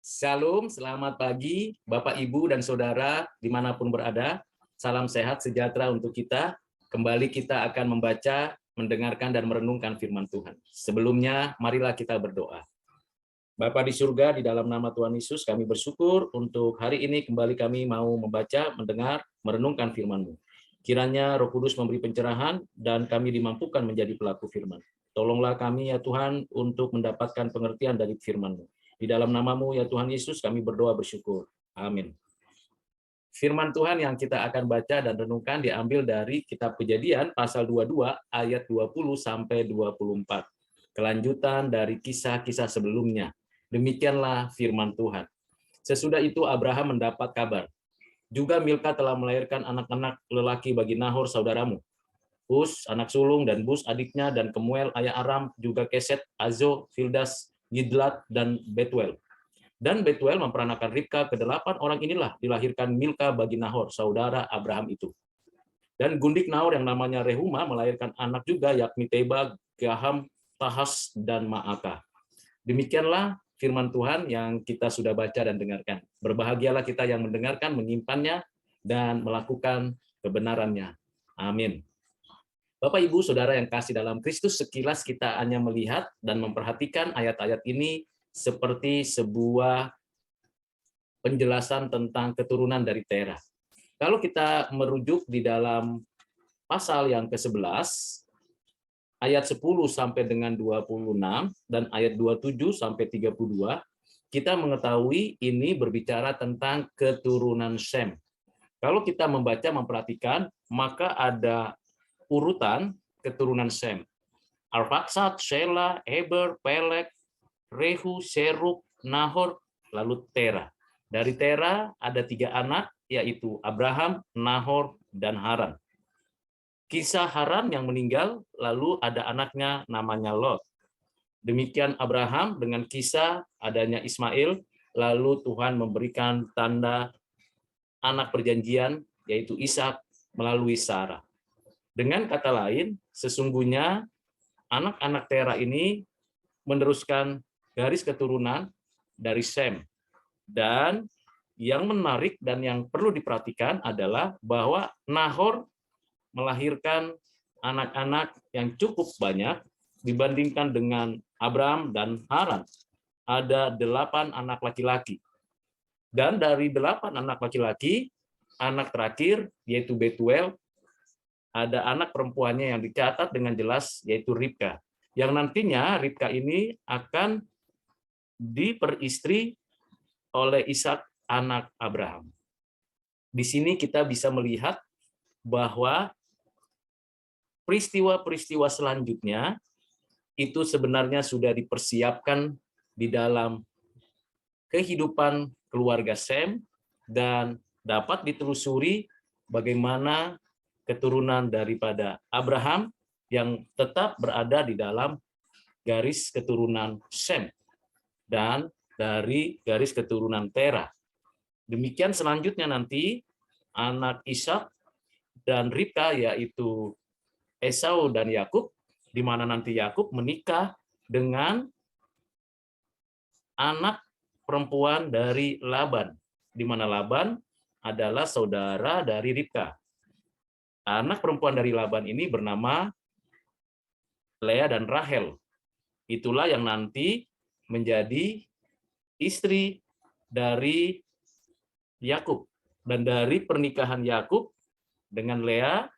Shalom, selamat pagi Bapak, Ibu, dan Saudara dimanapun berada. Salam sehat sejahtera untuk kita. Kembali kita akan membaca, mendengarkan, dan merenungkan firman Tuhan. Sebelumnya, marilah kita berdoa. Bapa di surga, di dalam nama Tuhan Yesus, kami bersyukur untuk hari ini kembali kami mau membaca, mendengar, merenungkan firman-Mu. Kiranya Roh Kudus memberi pencerahan dan kami dimampukan menjadi pelaku firman. Tolonglah kami ya Tuhan untuk mendapatkan pengertian dari firman-Mu. Di dalam nama-Mu ya Tuhan Yesus, kami berdoa bersyukur. Amin. Firman Tuhan yang kita akan baca dan renungkan diambil dari kitab Kejadian pasal 22 ayat 20 sampai 24. Kelanjutan dari kisah-kisah sebelumnya. Demikianlah firman Tuhan. Sesudah itu Abraham mendapat kabar. Juga Milka telah melahirkan anak-anak lelaki bagi Nahor saudaramu. Us, anak sulung, dan Bus adiknya, dan Kemuel ayah Aram, juga Keset, Azo, Fildas, Gidlat, dan Betuel. Dan Betuel memperanakan Ribka, ke-8 orang inilah dilahirkan Milka bagi Nahor, saudara Abraham itu. Dan gundik Nahor yang namanya Rehuma melahirkan anak juga, yakni Teba, Gaham, Tahas, dan Maaka. Demikianlah firman Tuhan yang kita sudah baca dan dengarkan. Berbahagialah kita yang mendengarkan, menyimpannya, dan melakukan kebenarannya. Amin. Bapak, Ibu, Saudara yang kasih dalam Kristus, sekilas kita hanya melihat dan memperhatikan ayat-ayat ini seperti sebuah penjelasan tentang keturunan dari Tera. Kalau kita merujuk di dalam pasal yang ke-11, ayat 10 sampai dengan 26 dan ayat 27 sampai 32, kita mengetahui ini berbicara tentang keturunan Sem. Kalau kita membaca, memperhatikan, maka ada urutan keturunan Sem. Arfaksad, Shela, Eber, Pelek, Rehu, Seruk, Nahor, lalu Tera. Dari Tera ada 3 anak, yaitu Abraham, Nahor, dan Haran. Kisah Haran yang meninggal, lalu ada anaknya namanya Lot. Demikian Abraham dengan kisah adanya Ismail, lalu Tuhan memberikan tanda anak perjanjian, yaitu Ishak melalui Sarah. Dengan kata lain, sesungguhnya anak-anak Tera ini meneruskan garis keturunan dari Sem. Dan yang menarik dan yang perlu diperhatikan adalah bahwa Nahor melahirkan anak-anak yang cukup banyak dibandingkan dengan Abraham dan Haran. Ada 8 anak laki-laki. Dan dari 8 anak laki-laki, anak terakhir yaitu Betuel, ada anak perempuannya yang dicatat dengan jelas yaitu Ribka. Yang nantinya Ribka ini akan diperistri oleh Ishak anak Abraham. Di sini kita bisa melihat bahwa peristiwa-peristiwa selanjutnya itu sebenarnya sudah dipersiapkan di dalam kehidupan keluarga Sem dan dapat ditelusuri bagaimana keturunan daripada Abraham yang tetap berada di dalam garis keturunan Sem dan dari garis keturunan Tera. Demikian selanjutnya nanti anak Ishak dan Ribka yaitu Esau dan Yakub, di mana nanti Yakub menikah dengan anak perempuan dari Laban, di mana Laban adalah saudara dari Ribka. Anak perempuan dari Laban ini bernama Lea dan Rahel. Itulah yang nanti menjadi istri dari Yakub. Dan dari pernikahan Yakub dengan Lea,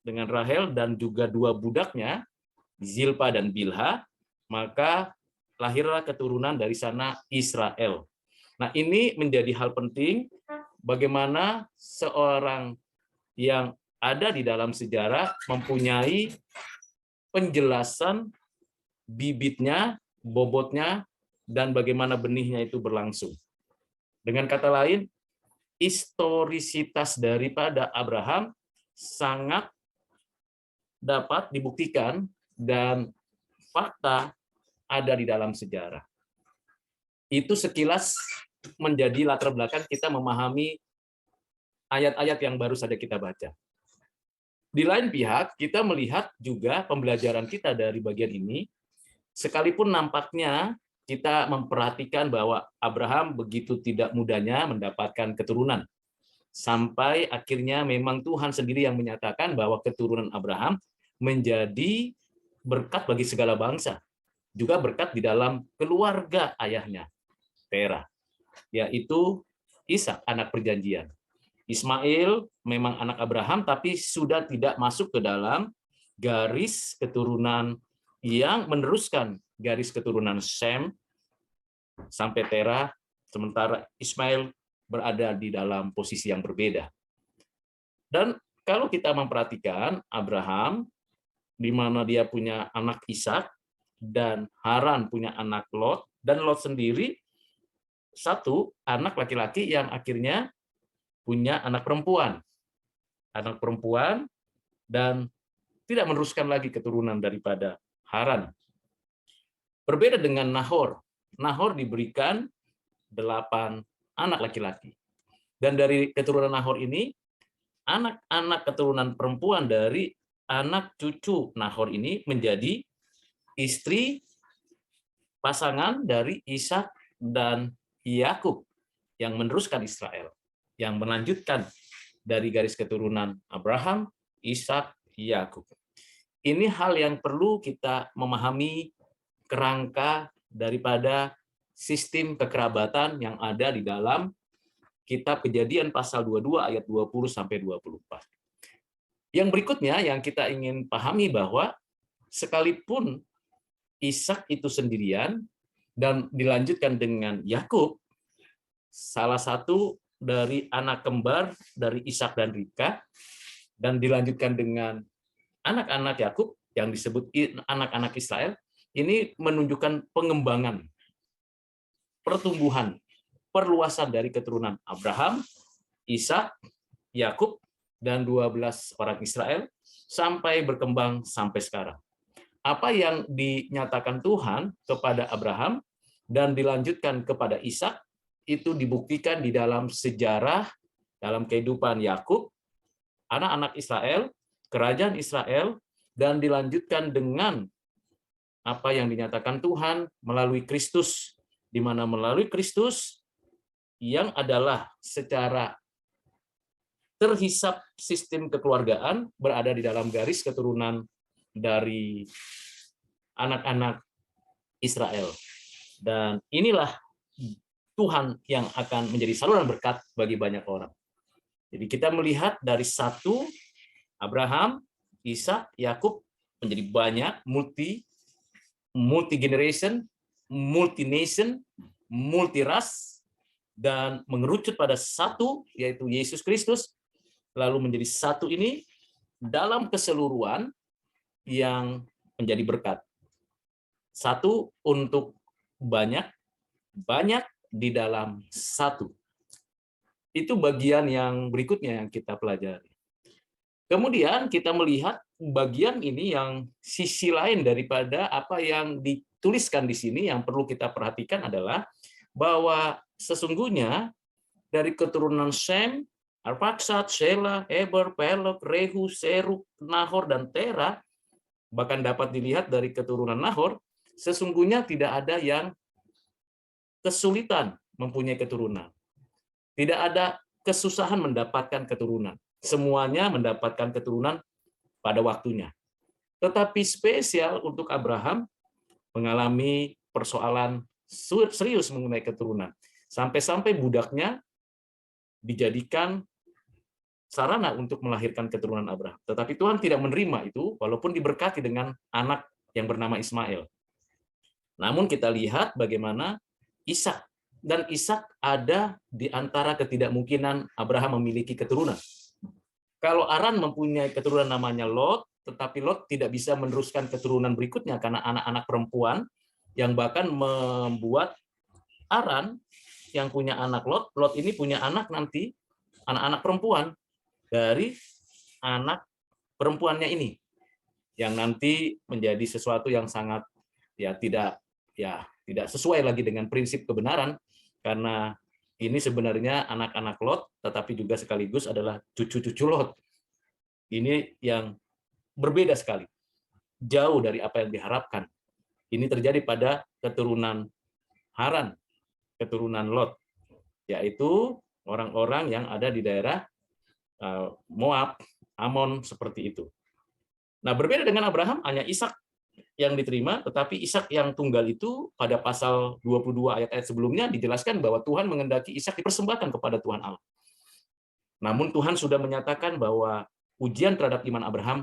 dengan Rahel, dan juga 2 budaknya, Zilpa dan Bilha, maka lahirlah keturunan dari sana Israel. Nah, ini menjadi hal penting bagaimana seorang yang ada di dalam sejarah mempunyai penjelasan bibitnya, bobotnya, dan bagaimana benihnya itu berlangsung. Dengan kata lain, historisitas daripada Abraham sangat dapat dibuktikan dan fakta ada di dalam sejarah. Itu sekilas menjadi latar belakang kita memahami ayat-ayat yang baru saja kita baca. Di lain pihak, kita melihat juga pembelajaran kita dari bagian ini, sekalipun nampaknya kita memperhatikan bahwa Abraham begitu tidak mudahnya mendapatkan keturunan. Sampai akhirnya memang Tuhan sendiri yang menyatakan bahwa keturunan Abraham menjadi berkat bagi segala bangsa. Juga berkat di dalam keluarga ayahnya, Terah, yaitu Ishak, anak perjanjian. Ismail memang anak Abraham, tapi sudah tidak masuk ke dalam garis keturunan yang meneruskan garis keturunan Sem sampai Terah, sementara Ismail berada di dalam posisi yang berbeda. Dan kalau kita memperhatikan Abraham, di mana dia punya anak Ishak, dan Haran punya anak Lot, dan Lot sendiri satu anak laki-laki yang akhirnya punya anak perempuan. Anak perempuan dan tidak meneruskan lagi keturunan daripada Haran. Berbeda dengan Nahor. Nahor diberikan 8 anak laki-laki. Dan dari keturunan Nahor ini, anak-anak keturunan perempuan dari anak cucu Nahor ini menjadi istri pasangan dari Ishak dan Yakub yang meneruskan Israel, yang melanjutkan dari garis keturunan Abraham, Ishak, Yakub. Ini hal yang perlu kita memahami kerangka daripada sistem kekerabatan yang ada di dalam Kitab Kejadian pasal 22 ayat 20 sampai 24. Yang berikutnya yang kita ingin pahami bahwa sekalipun Ishak itu sendirian dan dilanjutkan dengan Yakub, salah satu dari anak kembar dari Ishak dan Ribka, dan dilanjutkan dengan anak-anak Yakub yang disebut anak-anak Israel, ini menunjukkan pengembangan, pertumbuhan, perluasan dari keturunan Abraham, Ishak, Yakub, dan 12 orang Israel sampai berkembang sampai sekarang. Apa yang dinyatakan Tuhan kepada Abraham dan dilanjutkan kepada Ishak itu dibuktikan di dalam sejarah, dalam kehidupan Yakub, anak-anak Israel, kerajaan Israel, dan dilanjutkan dengan apa yang dinyatakan Tuhan melalui Kristus, di mana melalui Kristus yang adalah secara terhisap sistem kekeluargaan berada di dalam garis keturunan dari anak-anak Israel. Dan inilah Tuhan yang akan menjadi saluran berkat bagi banyak orang. Jadi kita melihat dari satu Abraham, Ishak, Yakub menjadi banyak, multi generation, multi nation, multi ras, dan mengerucut pada satu, yaitu Yesus Kristus, lalu menjadi satu ini dalam keseluruhan yang menjadi berkat. Satu untuk banyak, banyak di dalam satu. Itu bagian yang berikutnya yang kita pelajari. Kemudian kita melihat bagian ini yang sisi lain daripada apa yang dituliskan di sini yang perlu kita perhatikan adalah bahwa sesungguhnya dari keturunan Sem, Arphaxad, Shelah, Eber, Peleg, Rehu, Serug, Nahor, dan Terah, bahkan dapat dilihat dari keturunan Nahor, sesungguhnya tidak ada yang kesulitan mempunyai keturunan. Tidak ada kesusahan mendapatkan keturunan. Semuanya mendapatkan keturunan pada waktunya. Tetapi spesial untuk Abraham mengalami persoalan serius mengenai keturunan. Sampai-sampai budaknya dijadikan sarana untuk melahirkan keturunan Abraham. Tetapi Tuhan tidak menerima itu, walaupun diberkati dengan anak yang bernama Ismail. Namun kita lihat bagaimana Ishak, dan Ishak ada di antara ketidakmungkinan Abraham memiliki keturunan. Kalau Aran mempunyai keturunan namanya Lot, tetapi Lot tidak bisa meneruskan keturunan berikutnya karena anak-anak perempuan, yang bahkan membuat Aran yang punya anak Lot ini punya anak nanti, anak-anak perempuan dari anak perempuannya ini, yang nanti menjadi sesuatu yang sangat tidak sesuai lagi dengan prinsip kebenaran, karena ini sebenarnya anak-anak Lot, tetapi juga sekaligus adalah cucu-cucu Lot. Ini yang berbeda sekali, jauh dari apa yang diharapkan. Ini terjadi pada keturunan Haran, keturunan Lot, yaitu orang-orang yang ada di daerah Moab, Amon, seperti itu. Nah, berbeda dengan Abraham, hanya Ishak yang diterima, tetapi Ishak yang tunggal itu pada pasal 22 ayat-ayat sebelumnya dijelaskan bahwa Tuhan mengendaki Ishak dipersembahkan kepada Tuhan Allah. Namun Tuhan sudah menyatakan bahwa ujian terhadap iman Abraham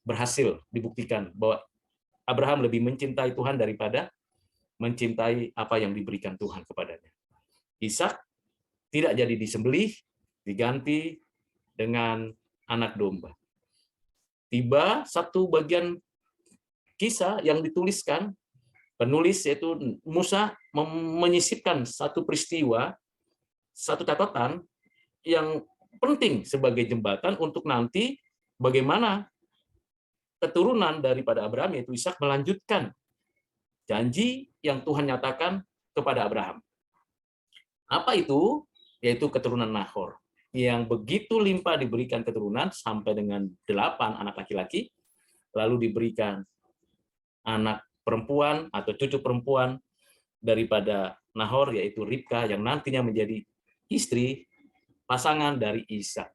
berhasil dibuktikan bahwa Abraham lebih mencintai Tuhan daripada mencintai apa yang diberikan Tuhan kepadanya. Ishak tidak jadi disembelih, diganti dengan anak domba. Tiba satu bagian kisah yang dituliskan, penulis yaitu Musa menyisipkan satu peristiwa, satu catatan yang penting sebagai jembatan untuk nanti bagaimana keturunan daripada Abraham, yaitu Ishak, melanjutkan janji yang Tuhan nyatakan kepada Abraham. Apa itu? Yaitu keturunan Nahor, yang begitu limpah diberikan keturunan sampai dengan 8 anak laki-laki, lalu diberikan anak perempuan atau cucu perempuan daripada Nahor, yaitu Ribka, yang nantinya menjadi istri pasangan dari Ishak.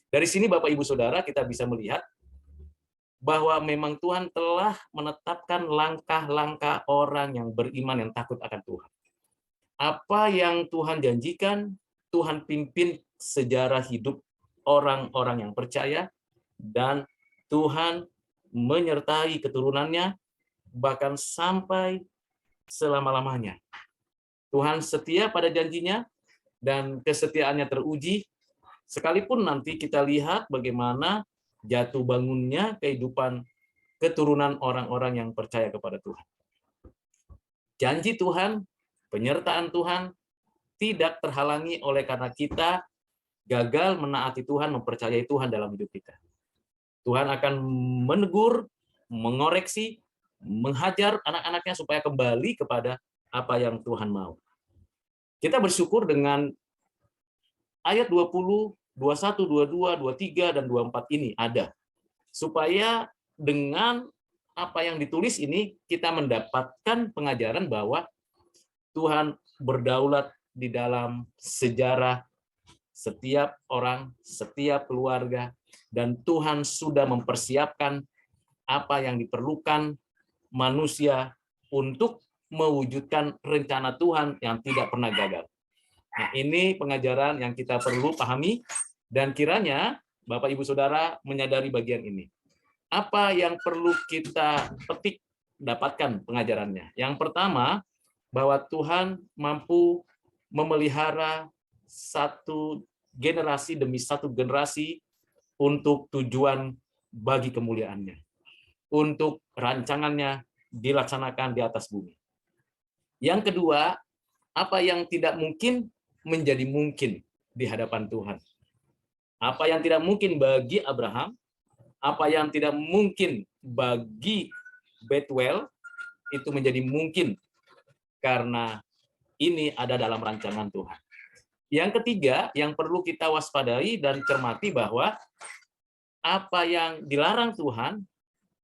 Dari sini Bapak Ibu Saudara kita bisa melihat bahwa memang Tuhan telah menetapkan langkah-langkah orang yang beriman yang takut akan Tuhan. Apa yang Tuhan janjikan, Tuhan pimpin sejarah hidup orang-orang yang percaya, dan Tuhan menyertai keturunannya bahkan sampai selama-lamanya. Tuhan setia pada janjinya dan kesetiaannya teruji, sekalipun nanti kita lihat bagaimana jatuh bangunnya kehidupan keturunan orang-orang yang percaya kepada Tuhan. Janji Tuhan, penyertaan Tuhan tidak terhalangi oleh karena kita gagal menaati Tuhan, mempercayai Tuhan dalam hidup kita. Tuhan akan menegur, mengoreksi, menghajar anak-anaknya supaya kembali kepada apa yang Tuhan mau. Kita bersyukur dengan ayat 20, 21, 22, 23, dan 24 ini ada. Supaya dengan apa yang ditulis ini, kita mendapatkan pengajaran bahwa Tuhan berdaulat di dalam sejarah setiap orang, setiap keluarga, dan Tuhan sudah mempersiapkan apa yang diperlukan manusia untuk mewujudkan rencana Tuhan yang tidak pernah gagal. Nah, ini pengajaran yang kita perlu pahami, dan kiranya Bapak Ibu Saudara menyadari bagian ini. Apa yang perlu kita petik, dapatkan pengajarannya? Yang pertama, bahwa Tuhan mampu memelihara satu generasi demi satu generasi untuk tujuan bagi kemuliaannya, untuk rancangannya dilaksanakan di atas bumi. Yang kedua, apa yang tidak mungkin menjadi mungkin di hadapan Tuhan. Apa yang tidak mungkin bagi Abraham, apa yang tidak mungkin bagi Bethuel, itu menjadi mungkin karena ini ada dalam rancangan Tuhan. Yang ketiga, yang perlu kita waspadai dan cermati bahwa apa yang dilarang Tuhan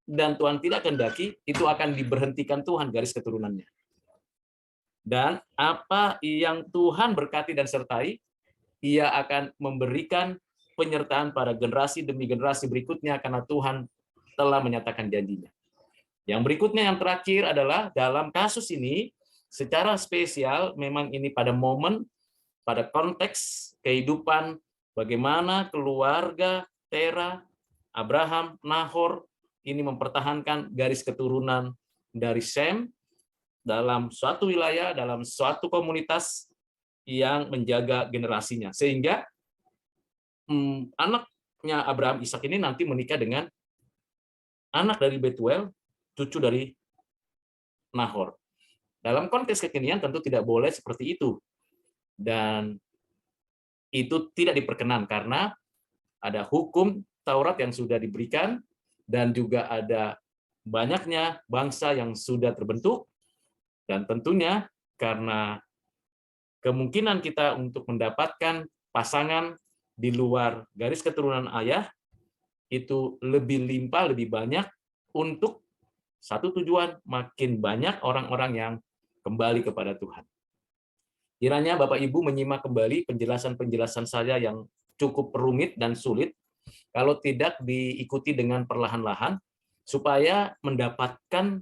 dan Tuhan tidak kehendaki, itu akan diberhentikan Tuhan garis keturunannya. Dan apa yang Tuhan berkati dan sertai, Ia akan memberikan penyertaan pada generasi demi generasi berikutnya karena Tuhan telah menyatakan janjinya. Yang berikutnya, yang terakhir adalah dalam kasus ini, secara spesial memang ini pada momen, pada konteks kehidupan bagaimana keluarga Tera, Abraham, Nahor ini mempertahankan garis keturunan dari Sem dalam suatu wilayah, dalam suatu komunitas yang menjaga generasinya. Sehingga anaknya Abraham, Ishak ini nanti menikah dengan anak dari Bethuel, cucu dari Nahor. Dalam konteks kekinian tentu tidak boleh seperti itu. Dan itu tidak diperkenan karena ada hukum Taurat yang sudah diberikan dan juga ada banyaknya bangsa yang sudah terbentuk, dan tentunya karena kemungkinan kita untuk mendapatkan pasangan di luar garis keturunan ayah itu lebih limpah, lebih banyak untuk satu tujuan, makin banyak orang-orang yang kembali kepada Tuhan. Kiranya Bapak Ibu menyimak kembali penjelasan-penjelasan saya yang cukup rumit dan sulit, kalau tidak diikuti dengan perlahan-lahan, supaya mendapatkan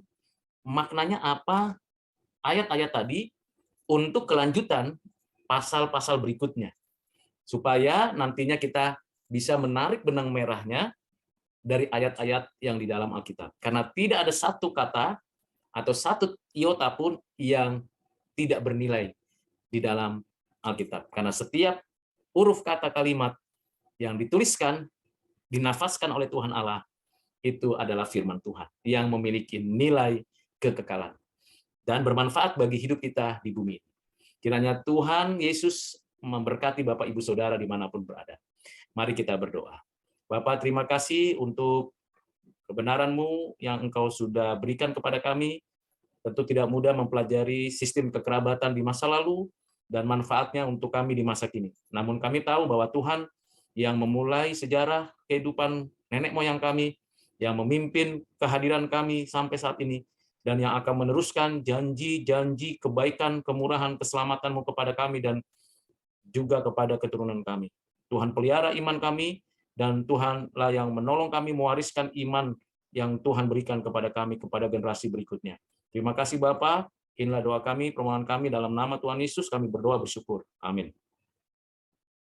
maknanya apa ayat-ayat tadi untuk kelanjutan pasal-pasal berikutnya. Supaya nantinya kita bisa menarik benang merahnya dari ayat-ayat yang di dalam Alkitab. Karena tidak ada satu kata atau satu iota pun yang tidak bernilai di dalam Alkitab. Karena setiap huruf kata kalimat yang dituliskan, dinafaskan oleh Tuhan Allah, itu adalah firman Tuhan yang memiliki nilai kekekalan dan bermanfaat bagi hidup kita di bumi. Kiranya Tuhan Yesus memberkati Bapak Ibu Saudara dimanapun berada. Mari kita berdoa. Bapak, terima kasih untuk kebenaran-Mu yang Engkau sudah berikan kepada kami. Tentu tidak mudah mempelajari sistem kekerabatan di masa lalu dan manfaatnya untuk kami di masa kini. Namun kami tahu bahwa Tuhan yang memulai sejarah kehidupan nenek moyang kami, yang memimpin kehadiran kami sampai saat ini, dan yang akan meneruskan janji-janji kebaikan, kemurahan, keselamatan-Mu kepada kami dan juga kepada keturunan kami. Tuhan pelihara iman kami, dan Tuhanlah yang menolong kami mewariskan iman yang Tuhan berikan kepada kami, kepada generasi berikutnya. Terima kasih Bapa, inilah doa kami, permohonan kami dalam nama Tuhan Yesus, kami berdoa bersyukur. Amin.